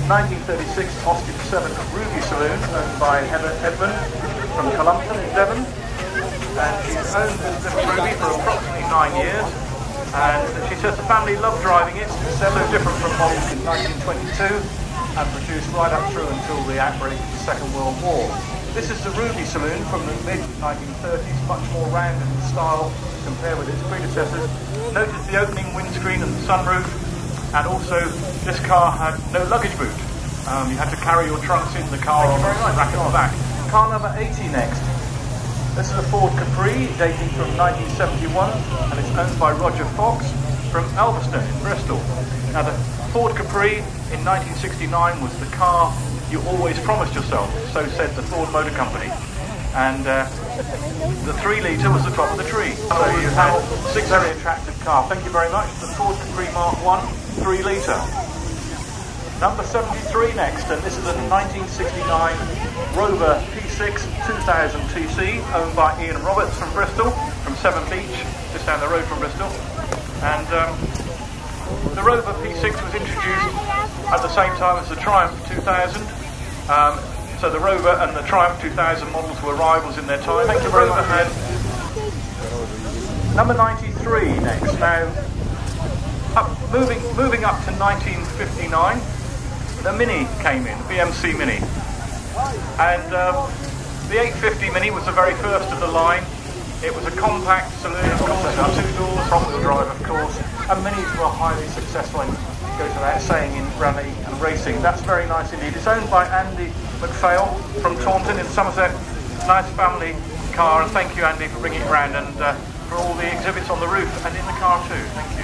1936 Austin 7 Ruby Saloon, owned by Heather Edmund from Columpton in Devon. And she's owned this little Ruby for approximately 9 years. And she says the family loved driving it. It's so different from models in 1922 and produced right up through until the outbreak of the Second World War. This is the Ruby Saloon from the mid-1930s, much more rounded in style compared with its predecessors. Notice the opening windscreen and the sunroof, and also this car had no luggage boot. You had to carry your trunks in the car on the rack at the back. Car number 80 next. This is a Ford Capri dating from 1971, and it's owned by Roger Fox from Elverston in Bristol. Now the Ford Capri in 1969 was the car you always promised yourself, so said the Ford Motor Company. And the 3-litre was the top of the tree. So you have a very attractive car. Thank you very much. The Ford Capri Mark 1 3-litre. Number 73 next, and this is a 1969 Rover P6 2000 TC, owned by Ian Roberts from Bristol, from Severn Beach, just down the road from Bristol. And the Rover P6 was introduced at the same time as the Triumph 2000. So the Rover and the Triumph 2000 models were rivals in their time. Thank you very much. Number 93 next. Now, moving up to 1959, the Mini came in, the BMC Mini. And the 850 Mini was the very first of the line. It was a compact saloon, of course, with 2 doors, front-wheel drive, of course, and Minis were highly successful in, goes without saying, in rally and racing. That's very nice indeed. It's owned by Andy McPhail from Taunton in Somerset. Nice family car, and thank you, Andy, for bringing it around, and for all the exhibits on the roof and in the car too. Thank you.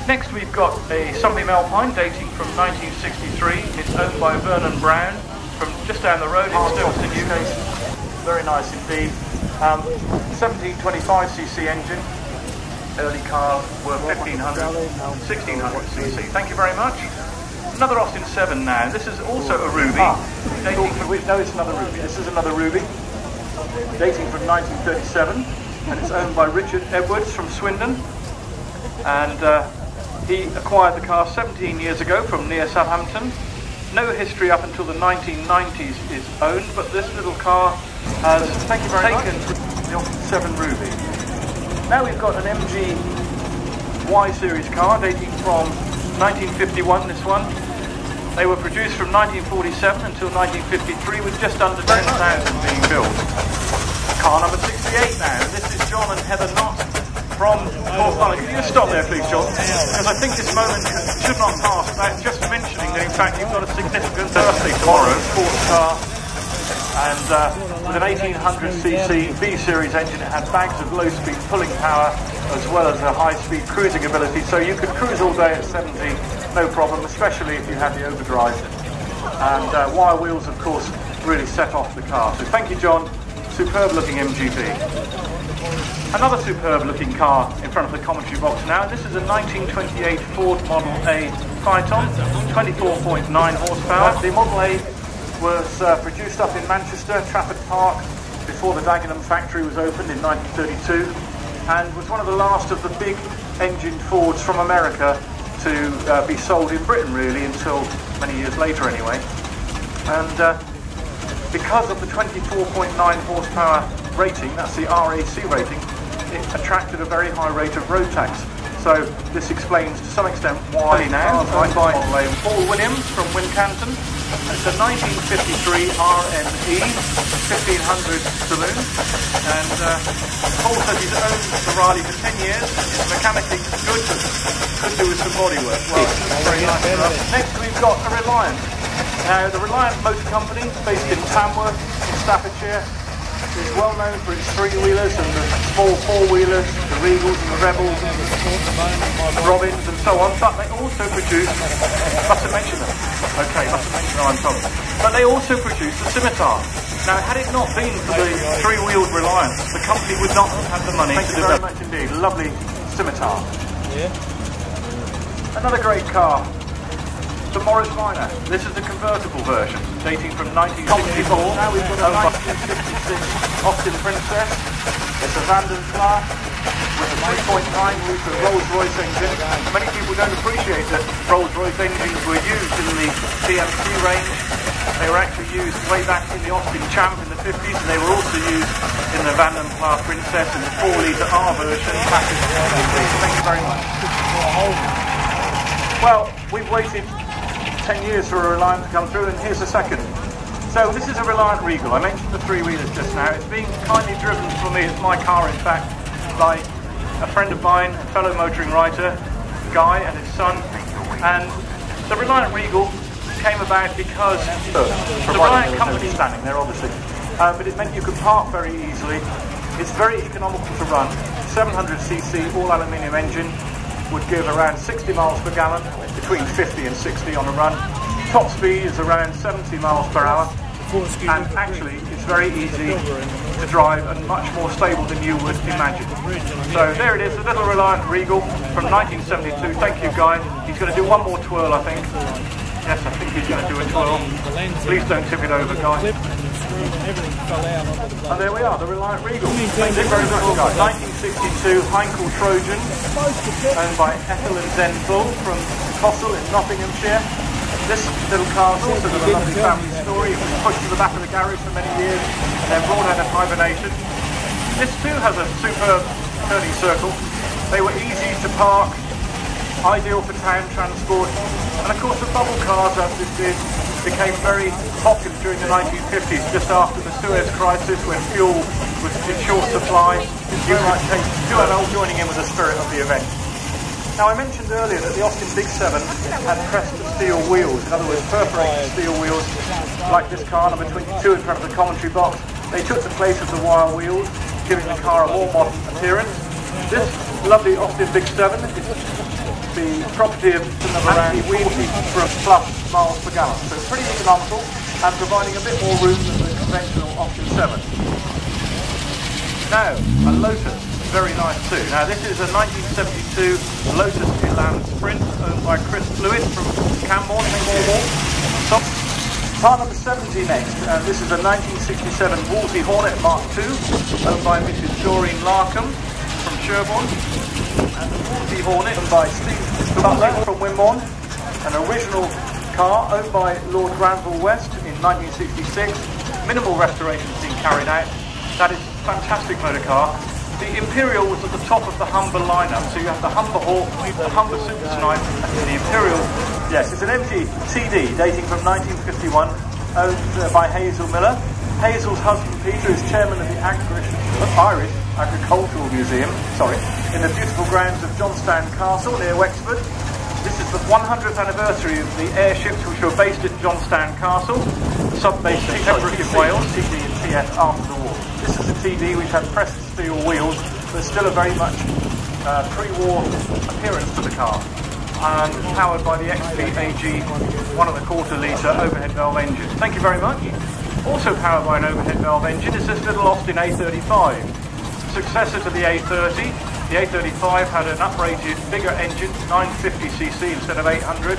Next we've got a Sunbeam Alpine dating from 1963. It's owned by Vernon Brown from just down the road in Stilton, UK. Very nice indeed. 1725cc engine. Early cars were 1500, 1600cc. Thank you very much. Another Austin 7 now. This is also a Ruby. No, it's another Ruby. This is another Ruby, dating from 1937, and it's owned by Richard Edwards from Swindon. And he acquired the car 17 years ago from near Southampton. No history up until the 1990s is owned, but this little car has taken the Austin 7 Ruby. Now we've got an MG Y Series car dating from 1951, this one. They were produced from 1947 until 1953 with just under 10,000 being built. Car number 68 now. This is John and Heather Knott from North. Can you just stop there please, John? Because I think this moment should not pass without just mentioning that in fact you've got a significant birthday tomorrow. Sports car. And with an 1800cc B-Series engine, it had bags of low-speed pulling power as well as a high-speed cruising ability, so you could cruise all day at 70, no problem, especially if you had the overdrive. And wire wheels, of course, really set off the car. So thank you, John. Superb-looking MGB. Another superb-looking car in front of the commentary box now. This is a 1928 Ford Model A Phaeton, 24.9 horsepower. The Model A was produced up in Manchester, Trafford Park, before the Dagenham factory was opened in 1932, and was one of the last of the big engined Fords from America to be sold in Britain, really, until many years later anyway. And because of the 24.9 horsepower rating, that's the RAC rating, it attracted a very high rate of road tax. So this explains to some extent why now, owned by Paul Williams from Wincanton. It's a 1953 RME 1500 saloon, and Paul says he's owned the Riley for 10 years. It's mechanically good, but could do with some bodywork. Well, it's very nice for us. Next we've got a Reliant. Now the Reliant Motor Company, based in Tamworth in Staffordshire, is well known for its 3-wheelers and the small 4-wheelers, the Regals and the Rebels and the Robins and so on, but they also produce, mustn't mention them, okay, mustn't mention them, I'm sorry, but they also produce the Scimitar. Now had it not been for the 3-wheeled Reliant, the company would not have the money to develop. Thank you very much indeed, lovely Scimitar. Yeah. Another great car. The Morris Minor. This is the convertible version, dating from 1964. Now we've got a 1956 Austin Princess. It's a Vandenfla with a 3.9 litre Rolls-Royce engine. Many people don't appreciate that Rolls-Royce engines were used in the TMC range. They were actually used way back in the Austin Champ in the 50s, and they were also used in the Van and Pla Princess in the 4-litre R version. Thank you very much. Well, we've waited 10 years for a Reliant to come through, and here's the second. So this is a Reliant Regal. I mentioned the 3-wheelers just now. It's being kindly driven for me, it's my car in fact, by a friend of mine, a fellow motoring writer, Guy, and his son. And the Reliant Regal came about because the Reliant company is standing there obviously, but it meant you could park very easily. It's very economical to run. 700cc all aluminium engine would give around 60 miles per gallon, between 50 and 60 on a run. Top speed is around 70 miles per hour, and actually it's very easy to drive and much more stable than you would imagine. So there it is, the little Reliant Regal from 1972. Thank you, Guy. He's going to do one more twirl, I think. Yes, I think he's going to do a twirl. Please don't tip it over, Guy. And there we are, the Reliant Regal. Thank you very much, Guy. 1962 Heinkel Trojan, owned by Ethel and Zenful from Cossell in Nottinghamshire. This little car has also got a lovely family story. It was pushed to the back of the garage for many years and then brought out of hibernation. This too has a superb turning circle. They were easy to park, ideal for town transport, and of course the bubble cars, as this did, became very popular during the 1950s, just after the Suez crisis when fuel was in short supply. You might take 2LL joining in with the spirit of the event. Now I mentioned earlier that the Austin Big 7 had pressed steel wheels, in other words perforated steel wheels, like this car, number 22 in front of the commentary box. They took the place of the wire wheels, giving the car a more modern appearance. This lovely Austin Big 7 is the property of around 40 plus miles per gallon, so pretty economical and providing a bit more room than the conventional Austin 7. Now, a Lotus. Very nice too. Now this is a 1972 Lotus Elan Sprint owned by Chris Fluid from Camborne. Car number 70 next. This is a 1967 Wolseley Hornet Mark II owned by Mrs. Doreen Larkham from Sherborne. And the Wolseley Hornet owned by Steve Butler from Wimborne. An original car owned by Lord Granville West in 1966. Minimal restoration being carried out. That is a fantastic motor car. The Imperial was at the top of the Humber lineup, so you have the Humber Hawk, the Humber Super Snipe, and the Imperial. Yes, it's an MG TD dating from 1951, owned by Hazel Miller. Hazel's husband Peter is chairman of the Irish Agricultural Museum, in the beautiful grounds of Johnstown Castle near Wexford. This is the 100th anniversary of the airships which were based at Johnstown Castle, sub-based at Capri in Wales, TD and TF after the war. This is the TD, which had pressed steel wheels, but still a very much pre-war appearance to the car. And powered by the XP AG 1.25 litre overhead valve engine. Thank you very much. Also powered by an overhead valve engine is this little Austin A35. Successor to the A30. The A35 had an uprated, bigger engine, 950cc instead of 800.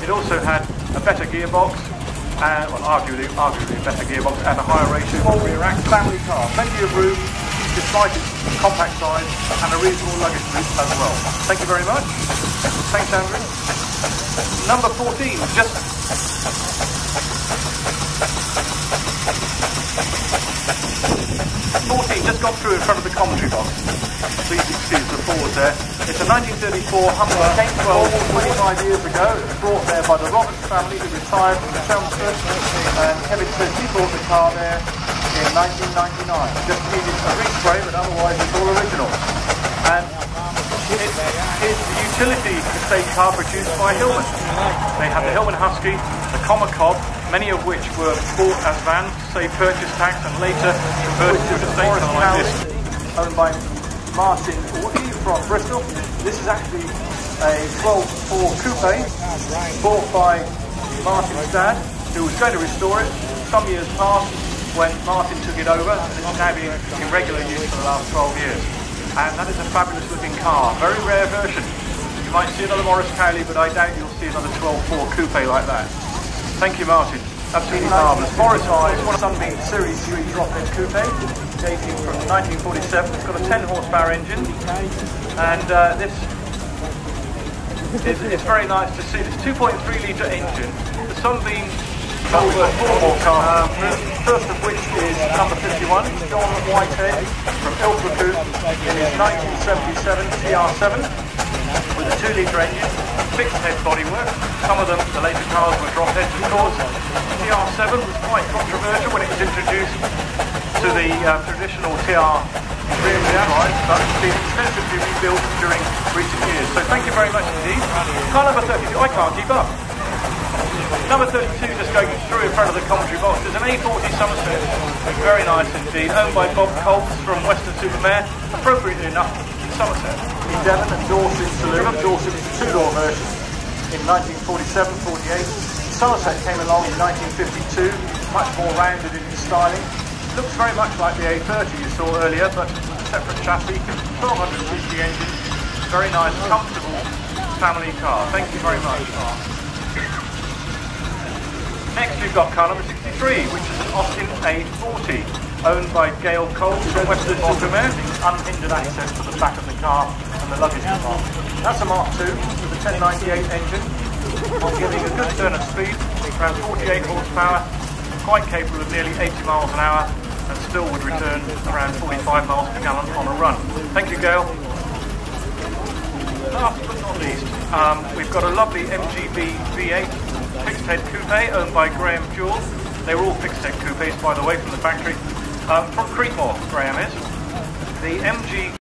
It also had a better gearbox, arguably a better gearbox and a higher ratio of rear axle. Family car, plenty of room, despite its compact size, and a reasonable luggage room as well. Thank you very much. Thanks, Andrew. Number 14, just got through in front of the commentary box. Please excuse the pause there. It's a 1934 Humber Came 25 years ago. It was brought there by the Roberts family who retired from Chelmsford, and Kevin says he bought the car there in 1999. Just needed a respray, but otherwise it's all original. And it is the utility estate car produced by Hillman. They had the Hillman Husky, the Comma Cob, many of which were bought as vans, save purchase tax, and later converted to an estate car like this. Owned by Martin Orty from Bristol. This is actually a 12-4 coupe bought by Martin's dad, who was going to restore it. Some years passed when Martin took it over, and it's now been in regular use for the last 12 years. And that is a fabulous looking car, very rare version. You might see another Morris Cowley, but I doubt you'll see another 12-4 coupe like that. Thank you, Martin. Absolutely marvellous. Morris Eyes, one Sunbeam Series 3 drop-in coupe, dating from 1947. It's got a 10 horsepower engine, and this it's very nice to see. This 2.3 litre engine, the Sunbeam. We've got 4 more cars. First of which is number 51, John Whitehead from Ilfracombe in his 1977 TR7 with a 2 litre engine, fixed head bodywork. Some of them, the later cars, were drop heads, of course. The TR7 was quite controversial when it was introduced to the traditional TR rear drive, but it's been extensively rebuilt during recent years. So thank you very much indeed. Car number 32, I can't keep up. Number 32, just going through in front of the commentary box, is an A40 Somerset. Very nice indeed, owned by Bob Colts from Weston-super-Mare, appropriately enough, Somerset. In Devon and Dorset saloon. Dorset is a 2-door version in 1947-48. Somerset came along in 1952, much more rounded in its styling. Looks very much like the A30 you saw earlier, but separate chassis, 1200cc engine. Very nice, comfortable family car. Thank you very much. Next we've got car number 63, which is an Austin A40, owned by Gail Coles from Weston-super-Mare. Unhindered access to the back of the car and the luggage compartment. That's a Mark II with a 1098 engine, while giving a good turn of speed, around 48 horsepower, quite capable of nearly 80 miles an hour, and still would return around 45 miles per gallon on a run. Thank you, Gail. Last but not least, we've got a lovely MGB V8 fixed head coupe owned by Graham Jewell. They were all fixed head coupes, by the way, from the factory. From Creekmore, Graham is. The MG